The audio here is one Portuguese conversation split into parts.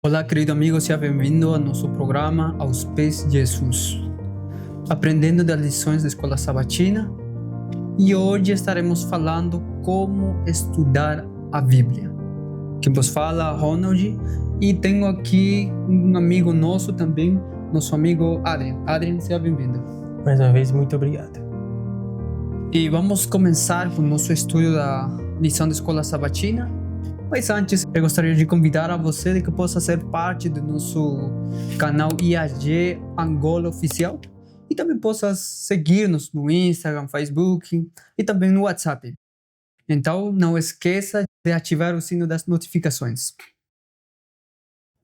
Olá, querido amigo, seja bem-vindo ao nosso programa Aos Pés de Jesus, aprendendo das lições da Escola Sabatina, e hoje estaremos falando como estudar a Bíblia. Quem vos fala, Ronald, e tenho aqui um amigo nosso também, nosso amigo Adrian. Adrian, seja bem-vindo. Mais uma vez, muito obrigado. E vamos começar com o nosso estudo da lição da Escola Sabatina. Mas antes, eu gostaria de convidar a você de que possa ser parte do nosso canal IAG Angola Oficial e também possa seguir-nos no Instagram, Facebook e também no WhatsApp. Então, não esqueça de ativar o sino das notificações.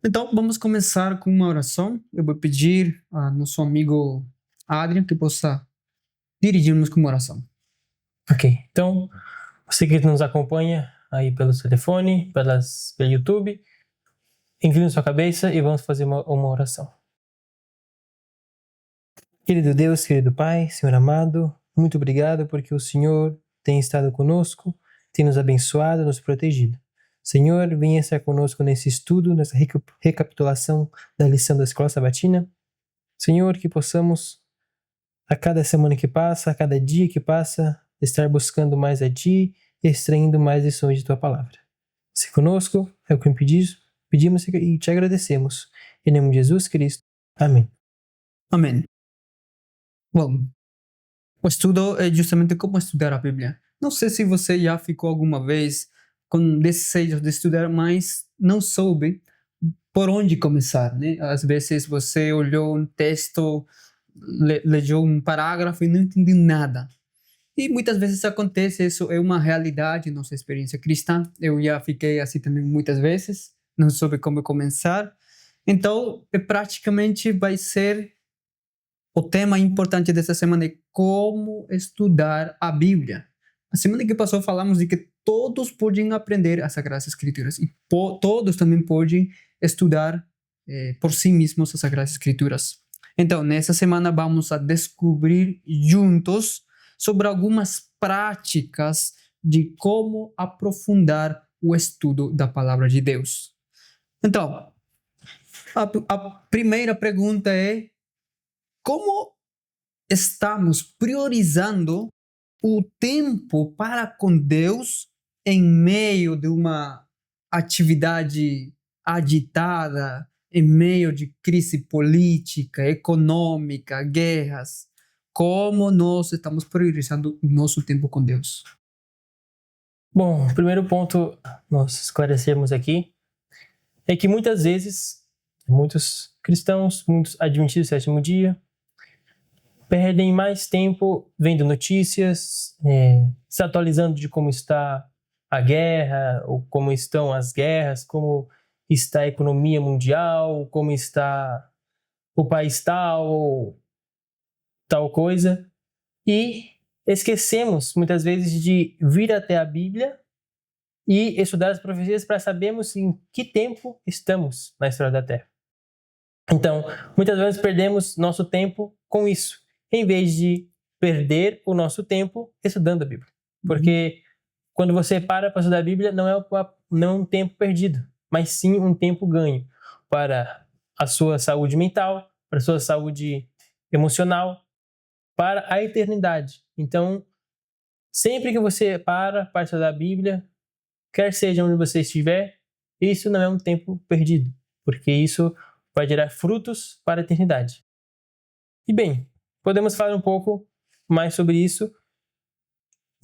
Então, vamos começar com uma oração. Eu vou pedir a nosso amigo Adrian que possa dirigir-nos com uma oração. Ok, então, você que nos acompanha aí pelo telefone, pelo YouTube, incline sua cabeça e vamos fazer uma oração. Querido Deus, querido Pai, Senhor amado, muito obrigado porque o Senhor tem estado conosco, tem nos abençoado, nos protegido. Senhor, venha estar conosco nesse estudo, nessa recapitulação da lição da Escola Sabatina. Senhor, que possamos, a cada semana que passa, a cada dia que passa, estar buscando mais a Ti e extraindo mais lições de Tua Palavra. Se conosco, é o que pedimos e te agradecemos. Em nome de Jesus Cristo. Amém. Amém. Bom, o estudo é justamente como estudar a Bíblia. Não sei se você já ficou alguma vez com desejo de estudar, mas não soube por onde começar, né? Às vezes você olhou um texto, leu um parágrafo e não entendeu nada. E muitas vezes acontece, isso é uma realidade, nossa experiência cristã. Eu já fiquei assim também muitas vezes, não soube como começar. Então, praticamente vai ser o tema importante dessa semana é como estudar a Bíblia. A semana que passou falamos de que todos podem aprender as Sagradas Escrituras e todos também podem estudar por si mesmos as Sagradas Escrituras. Então, nessa semana vamos a descobrir juntos sobre algumas práticas de como aprofundar o estudo da Palavra de Deus. Então, a primeira pergunta é: como estamos priorizando o tempo para com Deus em meio de uma atividade agitada, em meio de crise política, econômica, guerras? Como nós estamos priorizando o nosso tempo com Deus? Bom, o primeiro ponto nós esclarecemos aqui é que muitas vezes muitos cristãos, muitos adventistas do sétimo dia, perdem mais tempo vendo notícias, se atualizando de como está a guerra, ou como estão as guerras, como está a economia mundial, como está o país tal ou tal coisa, e esquecemos muitas vezes de vir até a Bíblia e estudar as profecias para sabermos em que tempo estamos na história da Terra. Então, muitas vezes perdemos nosso tempo com isso, em vez de perder o nosso tempo estudando a Bíblia. Porque quando você para estudar a Bíblia, não é um tempo perdido, mas sim um tempo ganho para a sua saúde mental, para a sua saúde emocional, para a eternidade. Então, sempre que você para estudar a Bíblia, quer seja onde você estiver, isso não é um tempo perdido, porque isso vai gerar frutos para a eternidade. E bem, podemos falar um pouco mais sobre isso,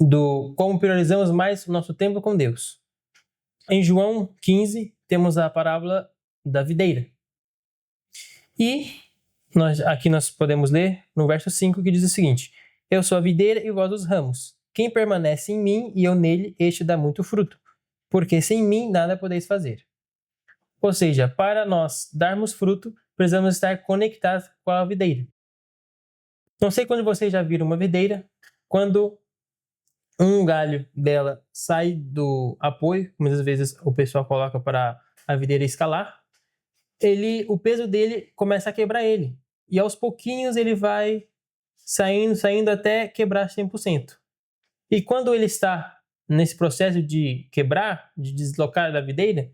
do como priorizamos mais o nosso tempo com Deus. Em João 15, temos a parábola da videira. E aqui nós podemos ler no verso 5, que diz o seguinte: Eu sou a videira e vós os ramos. Quem permanece em mim e eu nele, este dá muito fruto, porque sem mim nada podeis fazer. Ou seja, para nós darmos fruto, precisamos estar conectados com a videira. Não sei quando vocês já viram uma videira, quando um galho dela sai do apoio, muitas vezes o pessoal coloca para a videira escalar, o peso dele começa a quebrar ele. E aos pouquinhos ele vai saindo até quebrar 100%. E quando ele está nesse processo de quebrar, de deslocar da videira,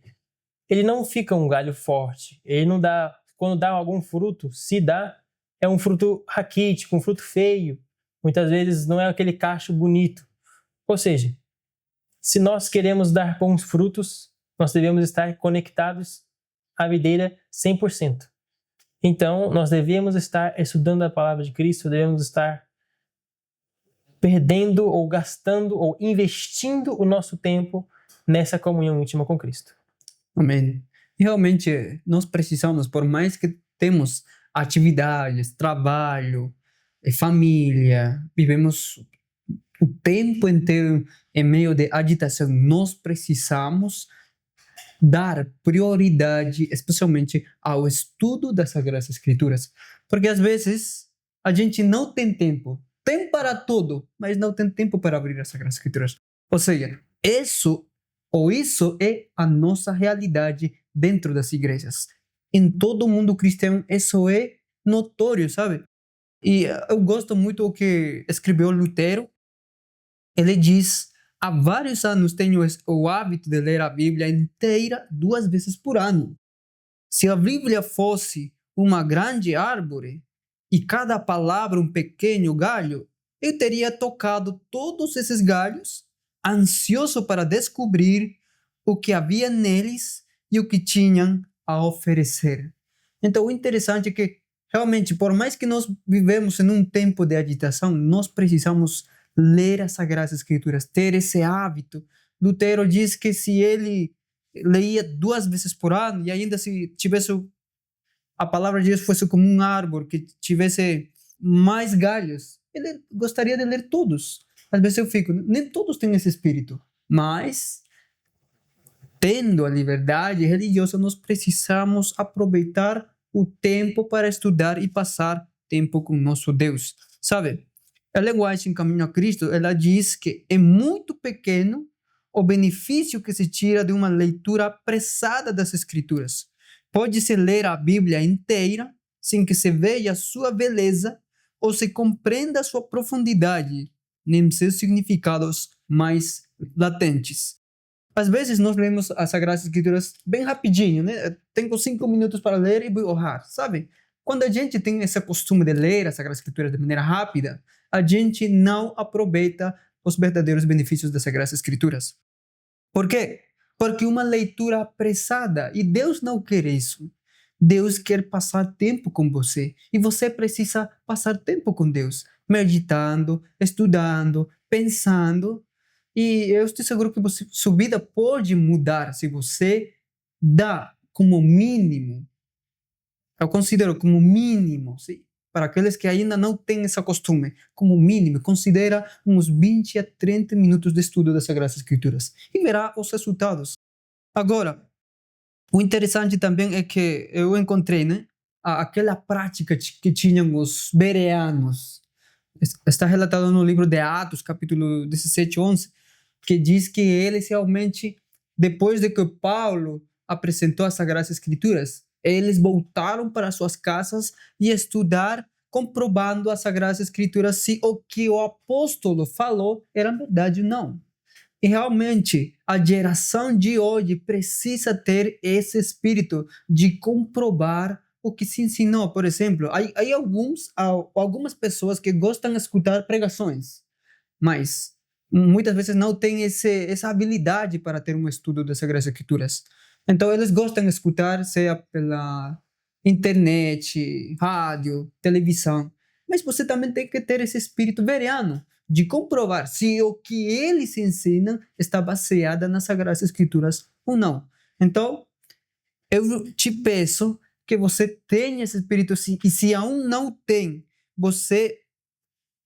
ele não fica um galho forte. Ele não dá, quando dá algum fruto, se dá, é um fruto raquítico, um fruto feio. Muitas vezes não é aquele cacho bonito. Ou seja, se nós queremos dar bons frutos, nós devemos estar conectados à videira 100%. Então, nós devemos estar estudando a palavra de Cristo, devemos estar perdendo ou gastando ou investindo o nosso tempo nessa comunhão íntima com Cristo. Amém. E realmente nós precisamos, por mais que temos atividades, trabalho, família, vivemos o tempo inteiro em meio de agitação, nós precisamos dar prioridade, especialmente ao estudo das Sagradas Escrituras. Porque às vezes a gente não tem tempo. Tem para tudo, mas não tem tempo para abrir as Sagradas Escrituras. Ou seja, isso é a nossa realidade dentro das igrejas. Em todo o mundo cristão, isso é notório, sabe? E eu gosto muito do que escreveu Lutero. Ele diz: há vários anos tenho o hábito de ler a Bíblia inteira 2 vezes por ano. Se a Bíblia fosse uma grande árvore e cada palavra um pequeno galho, eu teria tocado todos esses galhos, ansioso para descobrir o que havia neles e o que tinham a oferecer. Então, o interessante é que, realmente, por mais que nós vivemos em um tempo de agitação, nós precisamos ler as Sagradas Escrituras, ter esse hábito. Lutero diz que se ele leia 2 vezes por ano e ainda se tivesse a palavra de Deus fosse como um árvore que tivesse mais galhos, ele gostaria de ler todos. Às vezes eu fico, nem todos têm esse espírito, mas tendo a liberdade religiosa, nós precisamos aproveitar o tempo para estudar e passar tempo com nosso Deus. Sabe, a linguagem Caminho a Cristo, ela diz que é muito pequeno o benefício que se tira de uma leitura apressada das Escrituras. Pode-se ler a Bíblia inteira sem que se veja sua beleza ou se compreenda a sua profundidade, nem seus significados mais latentes. Às vezes nós lemos as Sagradas Escrituras bem rapidinho, né? Tenho 5 minutos para ler e vou orar, sabe? Quando a gente tem esse costume de ler as Sagradas Escrituras de maneira rápida, a gente não aproveita os verdadeiros benefícios das Sagradas Escrituras. Por quê? Porque uma leitura apressada, e Deus não quer isso. Deus quer passar tempo com você, e você precisa passar tempo com Deus, meditando, estudando, pensando, e eu estou seguro que sua vida pode mudar se você dá como mínimo, eu considero como mínimo, sim, para aqueles que ainda não têm esse costume, como mínimo, considera uns 20 a 30 minutos de estudo das Sagradas Escrituras e verá os resultados. Agora, o interessante também é que eu encontrei, né, aquela prática que tinham os bereanos. Está relatado no livro de Atos, capítulo 17, 11, que diz que eles realmente, depois de que Paulo apresentou as Sagradas Escrituras, eles voltaram para suas casas e estudar, comprovando as Sagradas Escrituras se o que o apóstolo falou era verdade ou não. E realmente, a geração de hoje precisa ter esse espírito de comprovar o que se ensinou. Por exemplo, há algumas pessoas que gostam de escutar pregações, mas muitas vezes não têm essa habilidade para ter um estudo das Sagradas Escrituras. Então, eles gostam de escutar, seja pela internet, rádio, televisão. Mas você também tem que ter esse espírito bereano de comprovar se o que eles ensinam está baseado nas Sagradas Escrituras ou não. Então, eu te peço que você tenha esse espírito, e se aún não tem, você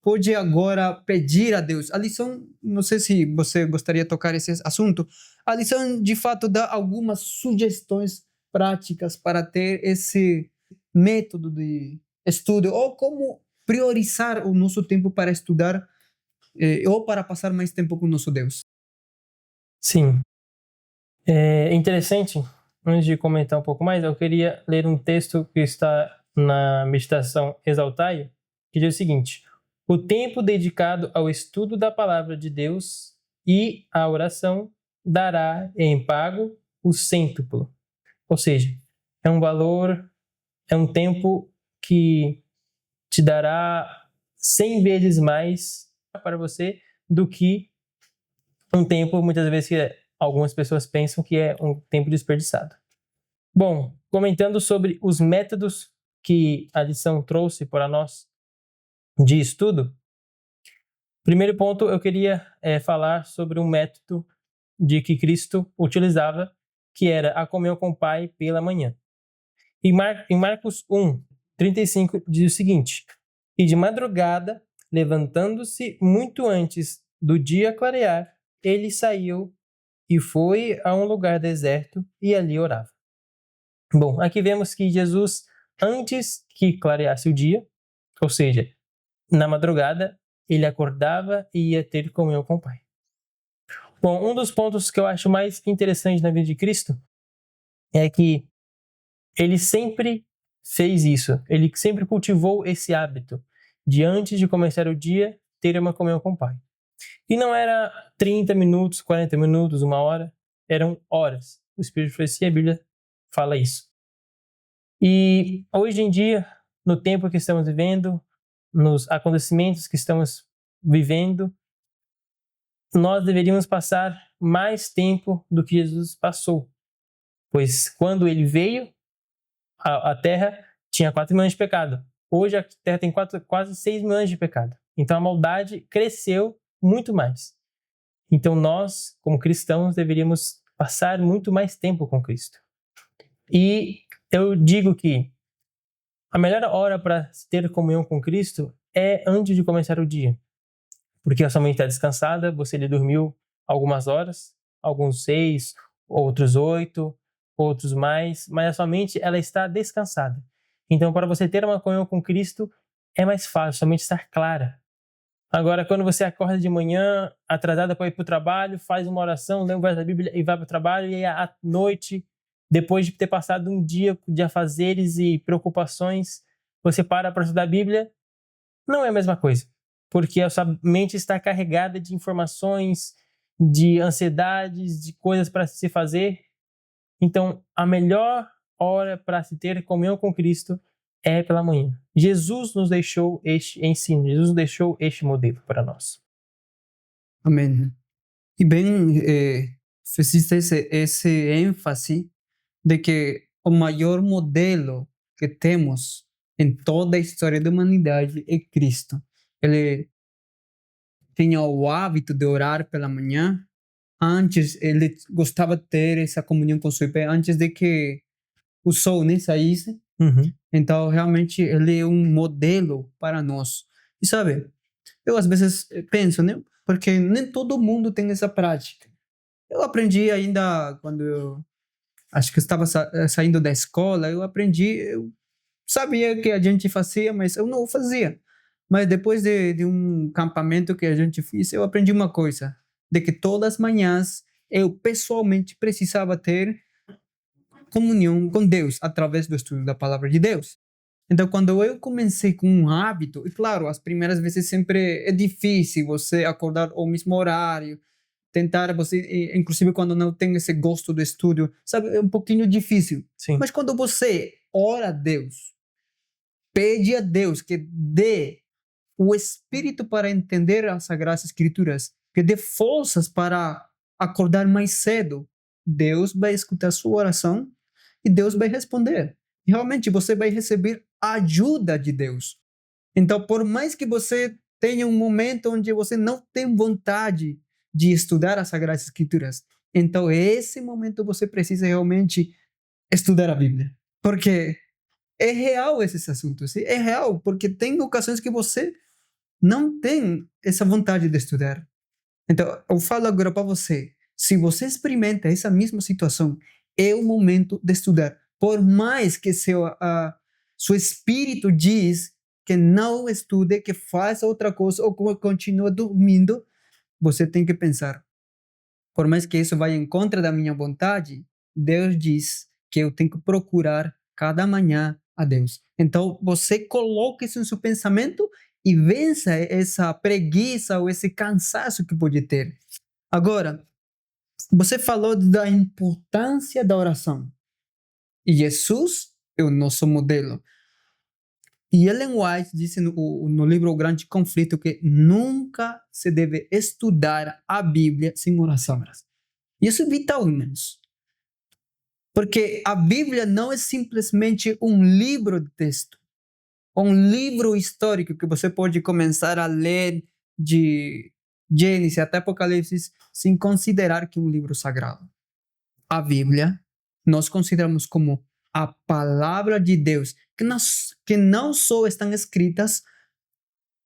pode agora pedir a Deus. A lição, não sei se você gostaria de tocar esse assunto, a lição de fato dá algumas sugestões práticas para ter esse método de estudo, ou como priorizar o nosso tempo para estudar, ou para passar mais tempo com o nosso Deus. Sim. É interessante, antes de comentar um pouco mais, eu queria ler um texto que está na meditação Exaltai, que diz o seguinte: o tempo dedicado ao estudo da palavra de Deus e à oração dará em pago o cêntuplo. Ou seja, é um valor, é um tempo que te dará 100 vezes mais para você do que um tempo, muitas vezes, que algumas pessoas pensam que é um tempo desperdiçado. Bom, comentando sobre os métodos que a lição trouxe para nós de estudo, primeiro ponto eu queria falar sobre um método de que Cristo utilizava, que era a comunhão com o Pai pela manhã. Em Marcos 1:35 diz o seguinte: E de madrugada, levantando-se muito antes do dia clarear, ele saiu e foi a um lugar deserto e ali orava. Bom, aqui vemos que Jesus, antes que clareasse o dia, ou seja, na madrugada, ele acordava e ia ter comunhão com o Pai. Bom, um dos pontos que eu acho mais interessante na vida de Cristo é que ele sempre fez isso, ele sempre cultivou esse hábito de, antes de começar o dia, ter uma comunhão com o Pai. E não era 30 minutos, 40 minutos, 1 hora, eram horas. O Espírito de Profecia, a Bíblia fala isso. E hoje em dia, no tempo que estamos vivendo, nos acontecimentos que estamos vivendo, nós deveríamos passar mais tempo do que Jesus passou. Pois quando ele veio, a Terra tinha 4 milhões de pecado. Hoje a Terra tem quase 6 milhões de pecado. Então a maldade cresceu muito mais. Então nós, como cristãos, deveríamos passar muito mais tempo com Cristo. E eu digo que a melhor hora para ter comunhão com Cristo é antes de começar o dia. Porque a sua mente está descansada, você dormiu algumas horas, alguns 6, outros 8, outros mais, mas a sua mente ela está descansada. Então, para você ter uma comunhão com Cristo, é mais fácil, sua mente estar clara. Agora, quando você acorda de manhã, atrasada para ir para o trabalho, faz uma oração, lê um verso da Bíblia e vai para o trabalho, e aí à noite, depois de ter passado um dia de afazeres e preocupações, você para estudar a Bíblia, não é a mesma coisa. Porque a sua mente está carregada de informações, de ansiedades, de coisas para se fazer. Então, a melhor hora para se ter comunhão com Cristo é pela manhã. Jesus nos deixou este ensino, Jesus nos deixou este modelo para nós. Amém. E bem, fizeste esse ênfase de que o maior modelo que temos em toda a história da humanidade é Cristo. Ele tinha o hábito de orar pela manhã. Antes, ele gostava de ter essa comunhão com seu Pai antes de que o sol saísse. Então, realmente, ele é um modelo para nós. E sabe, eu às vezes penso, né? Porque nem todo mundo tem essa prática. Eu aprendi ainda quando eu acho que eu estava saindo da escola, eu sabia que a gente fazia, mas eu não fazia. Mas depois de um campamento que a gente fez, eu aprendi uma coisa, de que todas as manhãs eu pessoalmente precisava ter comunhão com Deus através do estudo da palavra de Deus. Então, quando eu comecei com um hábito, e claro, as primeiras vezes sempre é difícil você acordar ao mesmo horário, tentar você, inclusive quando não tem esse gosto do estudo, sabe, é um pouquinho difícil. Sim. Mas quando você ora a Deus, pede a Deus que dê o espírito para entender as Sagradas Escrituras, que dê forças para acordar mais cedo, Deus vai escutar sua oração e Deus vai responder. Realmente você vai receber a ajuda de Deus. Então, por mais que você tenha um momento onde você não tem vontade de estudar as Sagradas Escrituras, então esse momento você precisa realmente estudar a Bíblia. Porque é real esses assuntos. É real, porque tem ocasiões que você não tem essa vontade de estudar. Então, eu falo agora para você, se você experimenta essa mesma situação, é o momento de estudar. Por mais que seu espírito diz que não estude, que faça outra coisa ou continue dormindo, você tem que pensar, por mais que isso vá em contra da minha vontade, Deus diz que eu tenho que procurar cada manhã a Deus. Então, você coloca isso no seu pensamento e vença essa preguiça ou esse cansaço que pode ter. Agora, você falou da importância da oração. E Jesus é o nosso modelo. E Ellen White disse no livro O Grande Conflito que nunca se deve estudar a Bíblia sem oração. Isso é vital, irmãos. Porque a Bíblia não é simplesmente um livro de texto, um livro histórico que você pode começar a ler de Gênesis até Apocalipse sem considerar que é um livro sagrado. A Bíblia nós consideramos como a palavra de Deus, que não só estão escritas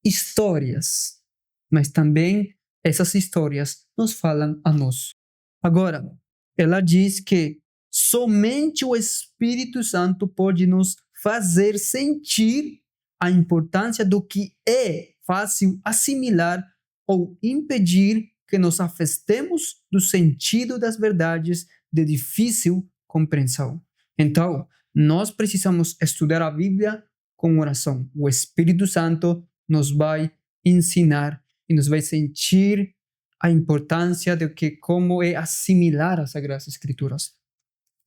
histórias, mas também essas histórias nos falam a nós. Agora, ela diz que somente o Espírito Santo pode nos fazer sentir a importância do que é fácil assimilar ou impedir que nos afastemos do sentido das verdades de difícil compreensão. Então, nós precisamos estudar a Bíblia com oração. O Espírito Santo nos vai ensinar e nos vai sentir a importância de como é assimilar as Sagradas Escrituras.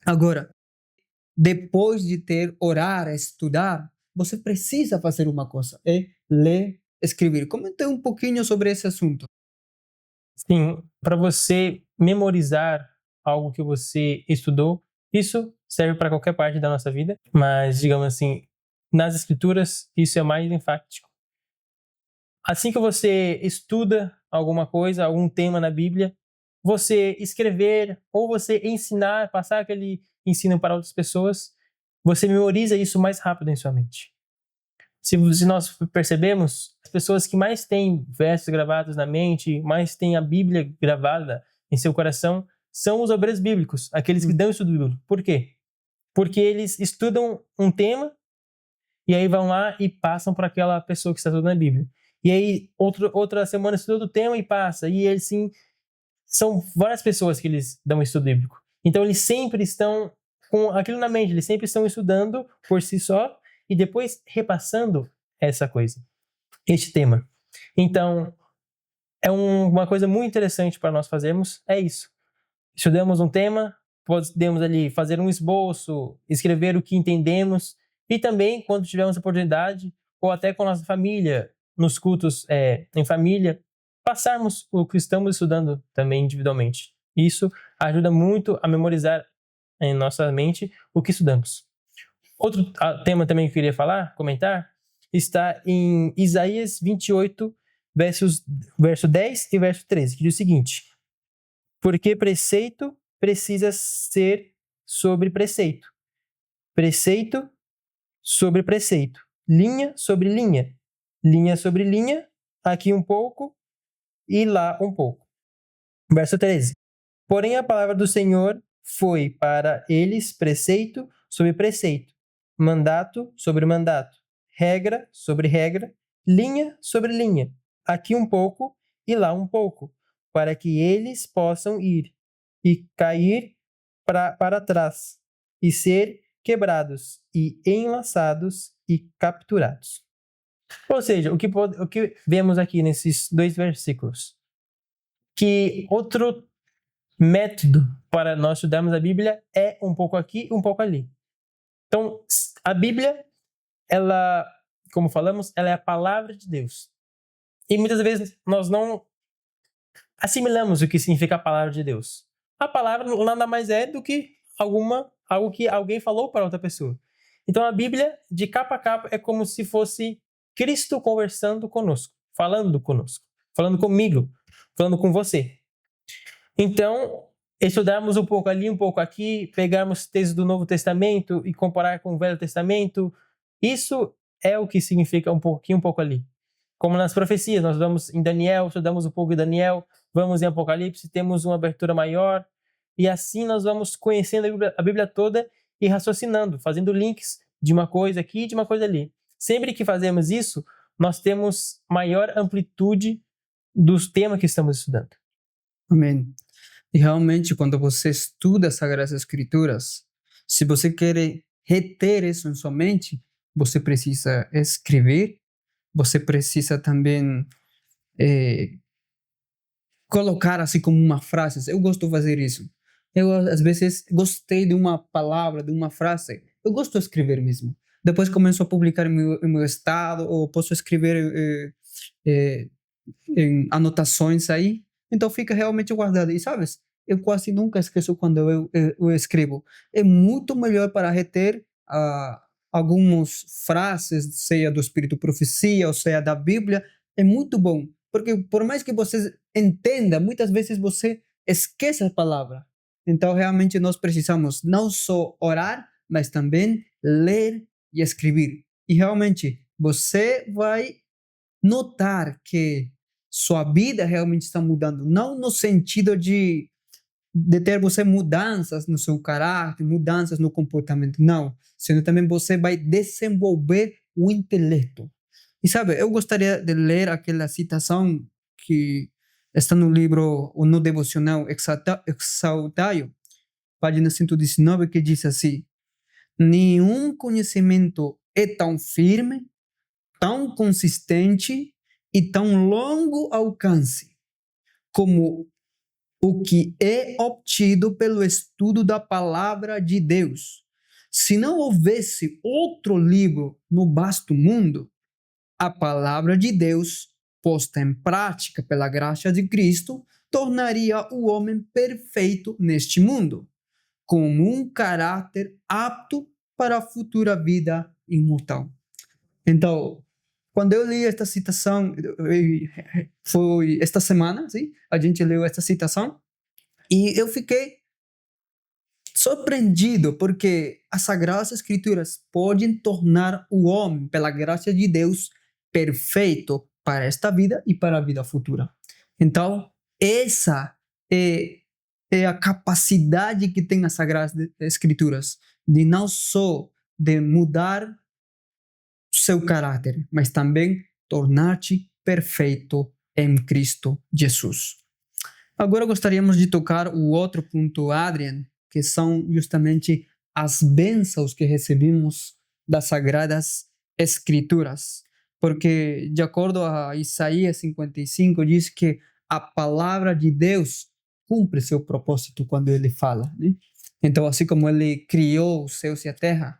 Agora, depois de orar, estudar, você precisa fazer uma coisa, é ler, escrever. Comente um pouquinho sobre esse assunto. Sim, para você memorizar algo que você estudou, isso serve para qualquer parte da nossa vida, mas, digamos assim, nas Escrituras, isso é mais enfático. Assim que você estuda alguma coisa, algum tema na Bíblia, você escrever ou você ensinar, passar aquele ensino para outras pessoas, você memoriza isso mais rápido em sua mente. Se nós percebemos, as pessoas que mais têm versos gravados na mente, mais têm a Bíblia gravada em seu coração, são os obreiros bíblicos, aqueles que dão estudo bíblico. Por quê? Porque eles estudam um tema e aí vão lá e passam para aquela pessoa que está estudando a Bíblia. E aí, outra semana estuda outro tema e passa. E eles, sim, são várias pessoas que eles dão estudo bíblico. Então, eles sempre estão com aquilo na mente, eles sempre estão estudando por si só e depois repassando essa coisa, este tema. Então, é uma coisa muito interessante para nós fazermos, é isso. Estudamos um tema, podemos ali fazer um esboço, escrever o que entendemos e também, quando tivermos oportunidade, ou até com a nossa família, nos cultos em família, passarmos o que estamos estudando também individualmente. Isso ajuda muito a memorizar em nossa mente o que estudamos. Outro tema também que eu queria comentar, está em Isaías 28, verso 10 e verso 13, que diz o seguinte: porque preceito precisa ser sobre preceito, preceito sobre preceito, linha sobre linha, linha sobre linha, aqui um pouco e lá um pouco. Verso 13. Porém a palavra do Senhor foi para eles preceito sobre preceito, mandato sobre mandato, regra sobre regra, linha sobre linha, aqui um pouco e lá um pouco, para que eles possam ir e cair para trás e ser quebrados e enlaçados e capturados. Ou seja, o que vemos aqui nesses dois versículos? Que outro método para nós estudarmos a Bíblia é um pouco aqui e um pouco ali. Então, a Bíblia, ela, como falamos, ela é a palavra de Deus. E muitas vezes nós não assimilamos o que significa a palavra de Deus. A palavra nada mais é do que algo que alguém falou para outra pessoa. Então a Bíblia, de capa a capa, é como se fosse Cristo conversando conosco, falando comigo, falando com você. Então, estudarmos um pouco ali, um pouco aqui, pegarmos textos do Novo Testamento e comparar com o Velho Testamento, isso é o que significa um pouco ali. Como nas profecias, nós vamos em Daniel, estudamos um pouco de Daniel, vamos em Apocalipse, temos uma abertura maior, e assim nós vamos conhecendo a Bíblia toda e raciocinando, fazendo links de uma coisa aqui e de uma coisa ali. Sempre que fazemos isso, nós temos maior amplitude dos temas que estamos estudando. Amém. E realmente, quando você estuda as Sagradas Escrituras, se você quer reter isso em sua mente, você precisa escrever, você precisa também colocar assim como uma frase. Eu gosto de fazer isso. Eu, às vezes, gostei de uma palavra, de uma frase. Eu gosto de escrever mesmo. Depois começo a publicar em meu estado, ou posso escrever eh, em anotações aí. Então fica realmente guardado. E sabes, eu quase nunca esqueço quando eu escrevo. É muito melhor para reter algumas frases, seja do Espírito Profecia, ou seja da Bíblia. É muito bom. Porque por mais que você entenda, muitas vezes você esquece a palavra. Então realmente nós precisamos não só orar, mas também ler e escrever. E realmente você vai notar que sua vida realmente está mudando, não no sentido de ter você mudanças no seu caráter, mudanças no comportamento, não, sendo também você vai desenvolver o intelecto. E sabe, eu gostaria de ler aquela citação que está no livro, ou no devocional Exaltaio, página 119, que diz assim: nenhum conhecimento é tão firme, tão consistente e tão longo alcance como o que é obtido pelo estudo da palavra de Deus. Se não houvesse outro livro no vasto mundo, a palavra de Deus, posta em prática pela graça de Cristo, tornaria o homem perfeito neste mundo, com um caráter apto para a futura vida imortal. Então, quando eu li esta citação, foi esta semana, sim, a gente leu esta citação, e eu fiquei surpreendido, porque as Sagradas Escrituras podem tornar o homem, pela graça de Deus, perfeito para esta vida e para a vida futura. Então, essa é a capacidade que tem as Sagradas Escrituras, de não só de mudar seu caráter, mas também tornar-te perfeito em Cristo Jesus. Agora gostaríamos de tocar o outro ponto, Adrian, que são justamente as bênçãos que recebemos das Sagradas Escrituras. Porque, de acordo a Isaías 55, diz que a palavra de Deus cumpre seu propósito quando ele fala, né? Então, assim como ele criou os céus e a terra,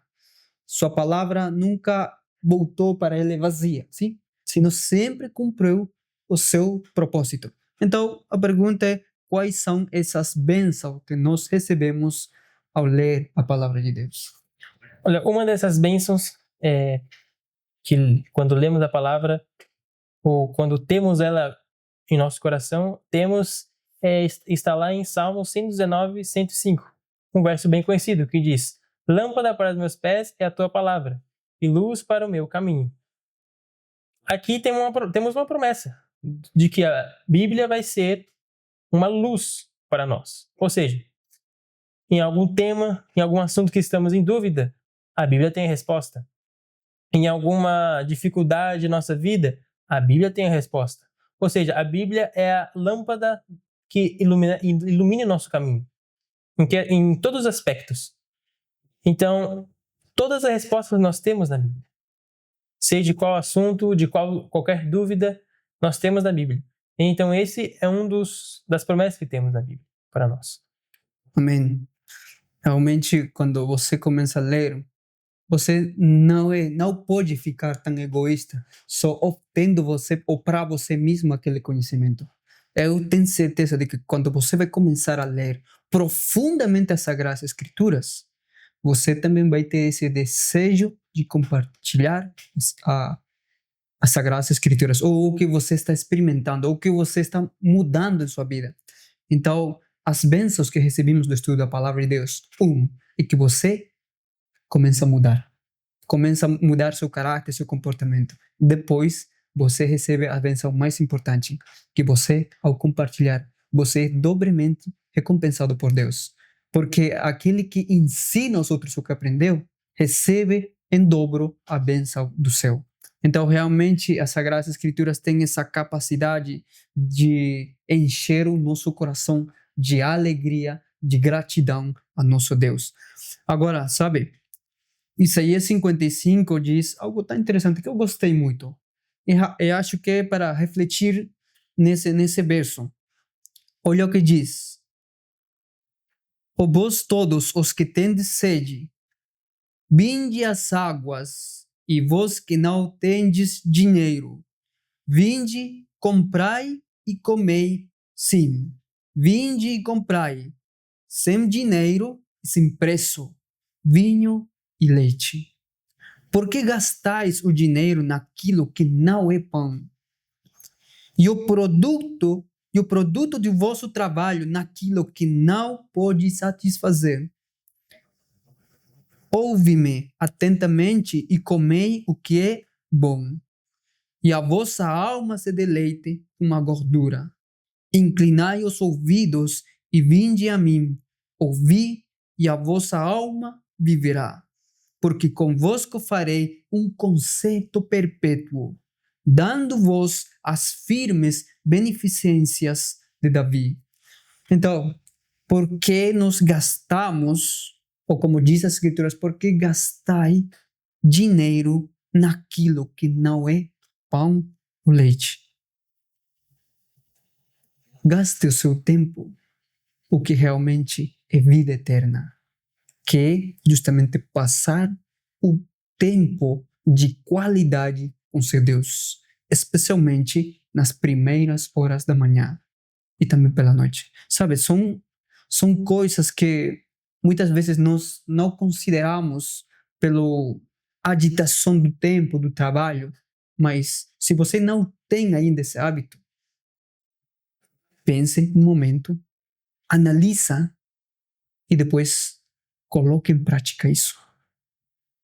sua palavra nunca voltou para ele vazia, sim? Sino sempre cumpriu o seu propósito. Então, a pergunta é: quais são essas bênçãos que nós recebemos ao ler a palavra de Deus? Olha, uma dessas bênçãos é que quando lemos a palavra, ou quando temos ela em nosso coração, está lá em Salmos 119, 105, um verso bem conhecido que diz: lâmpada para os meus pés é a tua palavra, e luz para o meu caminho. Aqui temos uma promessa de que a Bíblia vai ser uma luz para nós. Ou seja, em algum tema, em algum assunto que estamos em dúvida, a Bíblia tem a resposta. Em alguma dificuldade na nossa vida, a Bíblia tem a resposta. Ou seja, a Bíblia é a lâmpada que ilumina o nosso caminho, em todos os aspectos. Então, todas as respostas nós temos na Bíblia. Seja de qual assunto, qualquer dúvida, nós temos na Bíblia. Então, esse é das promessas que temos na Bíblia para nós. Amém. Realmente, quando você começa a ler, você não pode ficar tão egoísta, só obtendo você ou para você mesmo aquele conhecimento. Eu tenho certeza de que quando você vai começar a ler profundamente as Sagradas Escrituras, você também vai ter esse desejo de compartilhar as Sagradas Escrituras, ou o que você está experimentando, ou o que você está mudando em sua vida. Então, as bênçãos que recebemos do estudo da Palavra de Deus, é que você começa a mudar. Começa a mudar seu caráter, seu comportamento. Depois, você recebe a bênção mais importante, que você, ao compartilhar, você é dobremente recompensado por Deus. Porque aquele que ensina aos outros o que aprendeu, recebe em dobro a bênção do céu. Então, realmente, as Sagradas Escrituras têm essa capacidade de encher o nosso coração de alegria, de gratidão a nosso Deus. Agora, sabe, Isaías 55 diz algo tão interessante que eu gostei muito. E acho que é para refletir nesse verso. Olha o que diz: Ó vós todos os que tendes sede, vinde às águas, e vós que não tendes dinheiro, vinde, comprai e comei, sim. Vinde e comprai, sem dinheiro e sem preço, vinho e leite. Por que gastais o dinheiro naquilo que não é pão? E o produto de vosso trabalho naquilo que não pode satisfazer? Ouve-me atentamente e comei o que é bom, e a vossa alma se deleite com a gordura. Inclinai os ouvidos e vinde a mim, ouvi, e a vossa alma viverá. Porque convosco farei um concerto perpétuo, dando-vos as firmes beneficências de Davi. Então, por que nos gastamos, ou como diz as Escrituras, por que gastai dinheiro naquilo que não é pão ou leite? Gaste o seu tempo, o que realmente é vida eterna, que é justamente passar o tempo de qualidade com seu Deus, especialmente nas primeiras horas da manhã e também pela noite. Sabe, são coisas que muitas vezes nós não consideramos pela agitação do tempo, do trabalho, mas se você não tem ainda esse hábito, pense um momento, analisa e depois coloque em prática isso.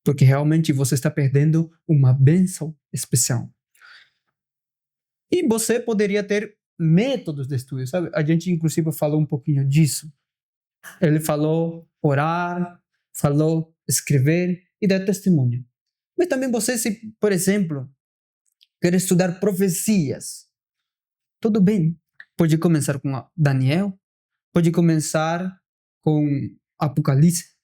Porque realmente você está perdendo uma bênção especial. E você poderia ter métodos de estudo, sabe? A gente inclusive falou um pouquinho disso. Ele falou orar, falou escrever e dar testemunho. Mas também você, se, por exemplo, quer estudar profecias, tudo bem. Pode começar com Daniel, pode começar com Apocalipse,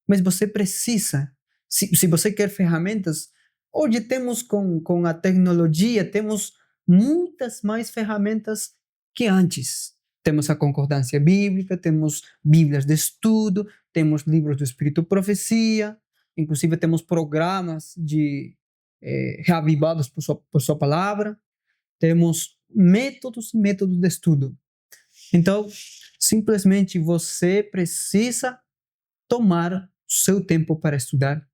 mas você precisa, se você quer ferramentas, hoje temos com a tecnologia, temos muitas mais ferramentas que antes. Temos a concordância bíblica, temos bíblias de estudo, temos livros do Espírito Profecia, inclusive temos programas de reavivados por sua palavra, temos métodos de estudo. Então, simplesmente você precisa tomar seu tempo para estudar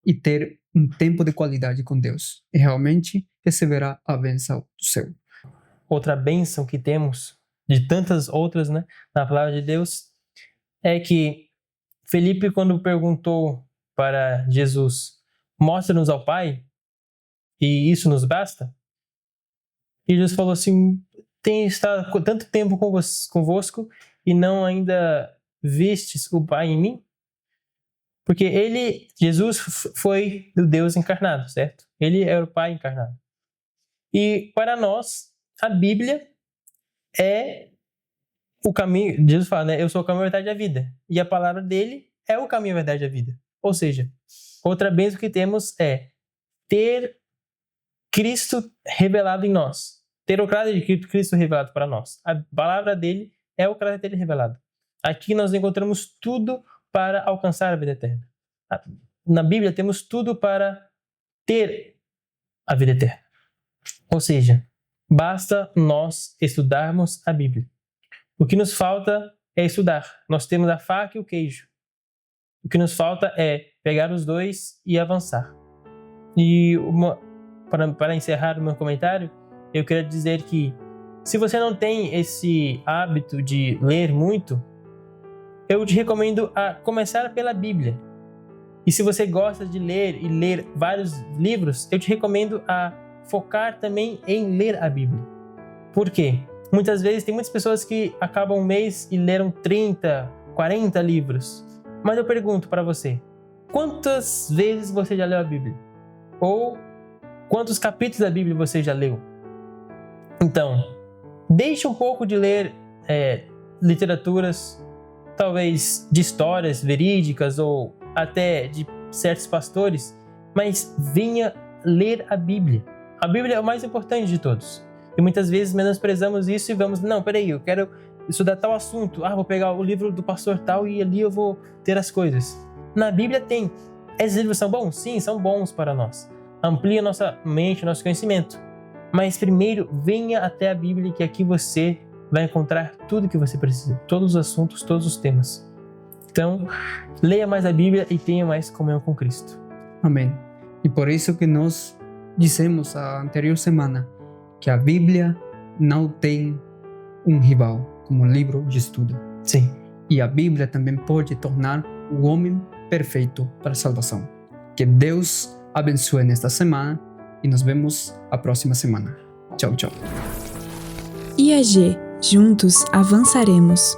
e ter um tempo de qualidade com Deus. E realmente receberá a bênção do céu. Outra bênção que temos, de tantas outras, né, na palavra de Deus, é que Felipe, quando perguntou para Jesus, mostra-nos ao Pai, e isso nos basta, e Jesus falou assim, tem estado tanto tempo convosco e não ainda vistes o Pai em mim? Porque Jesus foi o Deus encarnado, certo? Ele é o Pai encarnado. E para nós, a Bíblia é o caminho. Jesus fala, né? Eu sou o caminho, a verdade e a vida. E a palavra dele é o caminho, a verdade e a vida. Ou seja, outra bênção que temos é ter Cristo revelado em nós. Ter o caráter de Cristo revelado para nós. A palavra dele é o caráter dele revelado. Aqui nós encontramos tudo para alcançar a vida eterna. Na Bíblia temos tudo para ter a vida eterna. Ou seja, basta nós estudarmos a Bíblia. O que nos falta é estudar. Nós temos a faca e o queijo. O que nos falta é pegar os dois e avançar. E para encerrar o meu comentário, eu queria dizer que se você não tem esse hábito de ler muito, eu te recomendo a começar pela Bíblia. E se você gosta de ler e ler vários livros, eu te recomendo a focar também em ler a Bíblia. Por quê? Muitas vezes tem muitas pessoas que acabam um mês e leram 30, 40 livros. Mas eu pergunto para você, quantas vezes você já leu a Bíblia? Ou quantos capítulos da Bíblia você já leu? Então, deixe um pouco de ler literaturas, talvez de histórias verídicas ou até de certos pastores, mas venha ler a Bíblia. A Bíblia é o mais importante de todos. E muitas vezes menosprezamos isso e vamos, não, peraí, eu quero estudar tal assunto. Vou pegar o livro do pastor tal e ali eu vou ter as coisas. Na Bíblia tem. Esses livros são bons? Sim, são bons para nós. Amplia nossa mente, nosso conhecimento. Mas primeiro, venha até a Bíblia, que aqui você vai encontrar tudo que você precisa. Todos os assuntos, todos os temas. Então, leia mais a Bíblia e tenha mais comunhão com Cristo. Amém. E por isso que nós dissemos a anterior semana que a Bíblia não tem um rival como livro de estudo. Sim. E a Bíblia também pode tornar o homem perfeito para a salvação. Que Deus abençoe nesta semana e nos vemos a próxima semana. Tchau, tchau. IAG, juntos avançaremos.